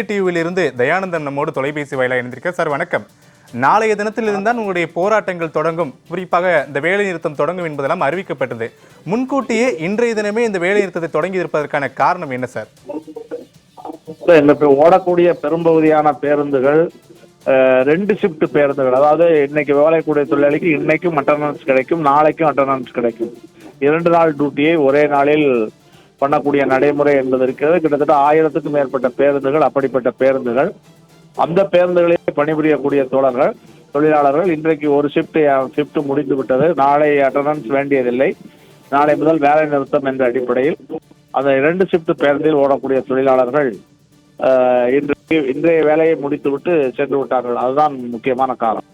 விஜய் டிவியிலிருந்து தயானந்தன் நம்மோடு தொலைபேசி வாயிலாக இணைந்திருக்க. சார் வணக்கம். நாளைய தினத்திலிருந்தான் உங்களுடைய போராட்டங்கள் தொடங்கும், குறிப்பாக இந்த வேலை நிறுத்தம் தொடங்கும் என்பதெல்லாம் அறிவிக்கப்பட்டது. முன்கூட்டியே இன்றைய தினமே இந்த வேலை நிறுத்தத்தை தொடங்கி இருப்பதற்கான காரணம் என்ன சார்? ஓடக்கூடிய பெரும்பகுதியான பேருந்துகள் 2 ஷிப்ட் பேருந்துகள், அதாவது இன்னைக்கு வேலைக்கூடிய தொழிலாளிக்கு இன்னைக்கும் அட்டண்டன்ஸ் கிடைக்கும், நாளைக்கும் அட்டண்டன்ஸ் கிடைக்கும். 2 நாள் டியூட்டியை ஒரே நாளில் பண்ணக்கூடிய நடைமுறை என்பது இருக்கிறது. கிட்டத்தட்ட 1000க்கும் மேற்பட்ட பேருந்துகள், அப்படிப்பட்ட பேருந்துகள், அந்த பேருந்துகளில் பணிபுரியக்கூடிய தொழிலாளர்கள் இன்றைக்கு ஒரு ஷிப்ட் முடிந்து விட்டது, நாளை அட்டண்டன்ஸ் வேண்டியதில்லை, நாளை முதல் வேலை நிறுத்தம் என்ற அடிப்படையில் அந்த 2 ஷிப்ட் பேருந்தில் ஓடக்கூடிய தொழிலாளர்கள் இன்றைய வேலையை முடித்துவிட்டு சென்று விட்டார்கள். அதுதான் முக்கியமான காரணம்.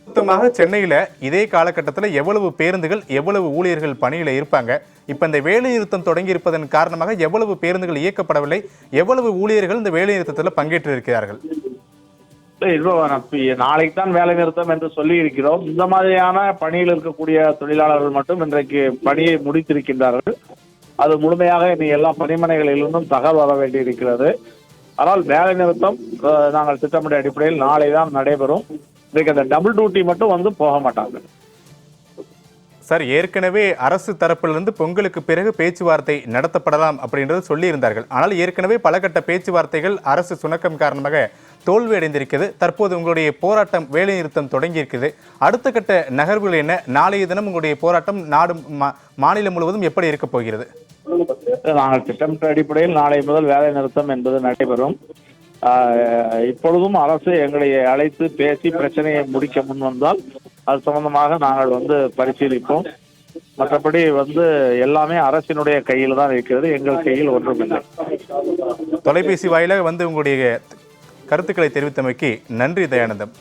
மொத்தமாக சென்னையில இதே காலகட்டத்தில் எவ்வளவு பேருந்துகள், எவ்வளவு ஊழியர்கள் பணியில இருப்பாங்க? இப்ப இந்த வேலை நிறுத்தம் தொடங்கி இருப்பதன் காரணமாக எவ்வளவு பேருந்துகள் இயக்கப்படவில்லை, எவ்வளவு ஊழியர்கள் இந்த வேலை நிறுத்தத்தில் பங்கேற்று இருக்கிறார்கள்? நாளைக்கு தான் வேலை நிறுத்தம் என்று சொல்லி இருக்கிறோம். இந்த மாதிரியான பணியில் இருக்கக்கூடிய தொழிலாளர்கள் மட்டும் இன்றைக்கு பணியை முடித்திருக்கின்றார்கள். அது முழுமையாக இனி எல்லா பணிமனைகளிலிருந்தும் தகவல் வர வேண்டியிருக்கிறது. ஆனால் வேலை நிறுத்தம் நாங்கள் திட்டமிட்ட அடிப்படையில் நாளை தான் நடைபெறும். இன்றைக்கு அந்த டபுள் டியூட்டி மட்டும் வந்து போக மாட்டாங்க சார். ஏற்கனவே அரசு தரப்பிலிருந்து பொங்கலுக்கு பிறகு பேச்சுவார்த்தை நடத்தப்படலாம் அப்படின்றது சொல்லி இருந்தார்கள். ஆனால் ஏற்கனவே பல கட்ட பேச்சுவார்த்தைகள் அரசு சுணக்கம் காரணமாக தோல்வி அடைந்திருக்கிறது. தற்போது உங்களுடைய போராட்டம் வேலை நிறுத்தம் தொடங்கி இருக்குது. அடுத்த கட்ட நகர்வுகள் என்ன? நாளைய தினம் உங்களுடைய போராட்டம் நாடு மாநிலம் முழுவதும் எப்படி இருக்க போகிறது? நாங்கள் திட்டமிட்ட அடிப்படையில் நாளை முதல் வேலை நிறுத்தம் என்பது நடைபெறும். இப்பொழுதும் அரசு எங்களை அழைத்து பேசி பிரச்சனையை முடிக்க முன் வந்தால் அது சம்பந்தமாக நாங்கள் பரிசீலிப்போம். மற்றபடி எல்லாமே அரசினுடைய கையில் தான் இருக்கிறது, எங்கள் கையில் ஒன்றுமில்லை. தொலைபேசி வாயிலாக உங்களுடைய கருத்துக்களை தெரிவித்தமைக்கு நன்றி தயானந்தம்.